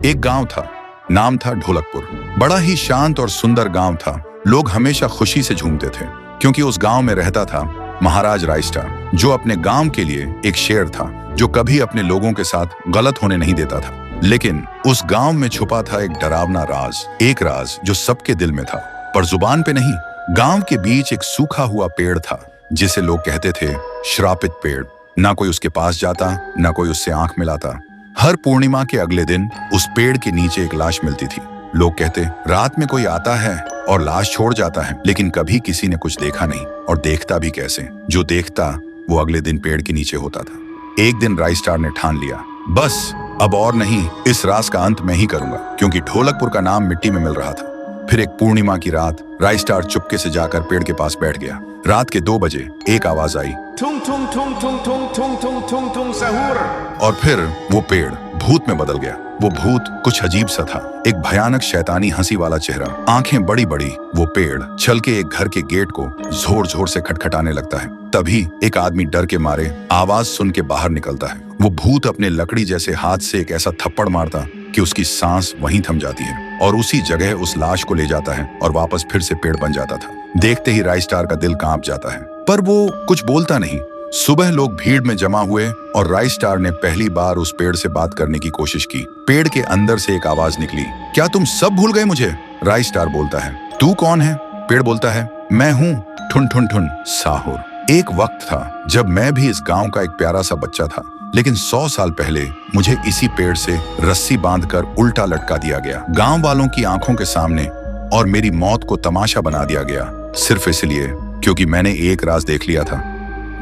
एक गांव था, नाम था ढोलकपुर। बड़ा ही शांत और सुंदर गांव था। लोग हमेशा खुशी से झूमते थे क्योंकि उस गांव में रहता था महाराज रायस्टार, जो अपने गांव के लिए एक शेर था जो कभी अपने लोगों के साथ गलत होने नहीं देता था। लेकिन उस गांव में छुपा था एक डरावना राज, एक राज जो सबके दिल में था पर जुबान पे नहीं। गांव के बीच एक सूखा हुआ पेड़ था जिसे लोग कहते थे श्रापित पेड़। ना कोई उसके पास जाता, ना कोई उससे आंख मिलाता। हर पूर्णिमा के अगले दिन उस पेड़ के नीचे एक लाश मिलती थी। लोग कहते रात में कोई आता है और लाश छोड़ जाता है, लेकिन कभी किसी ने कुछ देखा नहीं और देखता भी कैसे। जो देखता वो अगले दिन पेड़ के नीचे होता था। एक दिन रायस्टार ने ठान लिया, बस अब और नहीं, इस राज का अंत मैं ही करूंगा, क्योंकि ढोलकपुर का नाम मिट्टी में मिल रहा था। फिर एक पूर्णिमा की रात रायस्टार चुपके से जाकर पेड़ के पास बैठ गया। रात के 2 बजे एक आवाज आई, थुंग थुंग थुंग थुंग थुंग थुंग थुंग थुंग थुंग सहूर। और फिर वो पेड़ भूत में बदल गया। वो भूत कुछ अजीब सा था, एक भयानक शैतानी हंसी वाला चेहरा, आंखें बड़ी बड़ी। वो पेड़ चल के एक घर के गेट को जोर जोर से खटखटाने लगता है। तभी एक आदमी डर के मारे आवाज सुन के बाहर निकलता है। वो भूत अपने लकड़ी जैसे हाथ से एक ऐसा थप्पड़ मारता कि उसकी सांस वहीं थम जाती है और उसी जगह उस लाश को ले जाता है और वापस फिर से पेड़ बन जाता था। देखते ही रायस्टार का दिल कांप जाता है, पर वो कुछ बोलता नहीं। सुबह लोग भीड़ में जमा हुए और रायस्टार ने पहली बार उस पेड़ से बात करने की कोशिश की। पेड़ के अंदर से एक आवाज निकली, क्या तुम सब भूल गए मुझे? रायस्टार बोलता है, तू कौन है? पेड़ बोलता है, मैं हूँ ठुन ठुन ठुन साहुर। एक वक्त था जब मैं भी इस गांव का एक प्यारा सा बच्चा था, लेकिन 100 साल पहले मुझे इसी पेड़ से रस्सी बांधकर उल्टा लटका दिया गया, गांव वालों की आंखों के सामने, और मेरी मौत को तमाशा बना दिया गया, सिर्फ इसलिए क्योंकि मैंने एक राज देख लिया था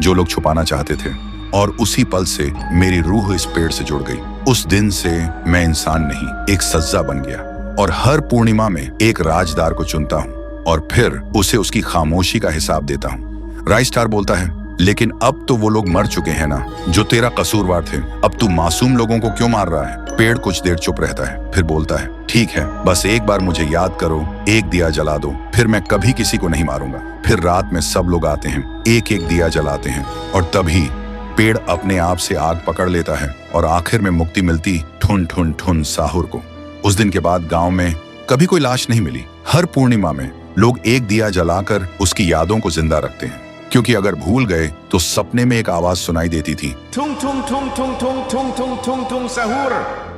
जो लोग छुपाना चाहते थे। और उसी पल से मेरी रूह इस पेड़ से जुड़ गई। उस दिन से मैं इंसान नहीं, एक सज्जा बन गया, और हर पूर्णिमा में एक राजदार को चुनता हूँ और फिर उसे उसकी खामोशी का हिसाब देता हूँ। रायस्टार बोलता है, लेकिन अब तो वो लोग मर चुके हैं ना जो तेरा कसूरवार थे। अब तू मासूम लोगों को क्यों मार रहा है? पेड़ कुछ देर चुप रहता है, फिर बोलता है, ठीक है, बस एक बार मुझे याद करो, एक दिया जला दो, फिर मैं कभी किसी को नहीं मारूंगा। फिर रात में सब लोग आते हैं, एक एक दिया जलाते हैं, और तभी पेड़ अपने आप से आग पकड़ लेता है और आखिर में मुक्ति मिलती ठुन ठुन ठुन साहुर को। उस दिन के बाद गांव में कभी कोई लाश नहीं मिली। हर पूर्णिमा में लोग एक दिया जलाकर उसकी यादों को जिंदा रखते हैं, क्योंकि अगर भूल गए तो सपने में एक आवाज सुनाई देती थी, थुंग थुंग थुंग थुंग थुंग थुंग थुंग थुंग थुंग सहूर।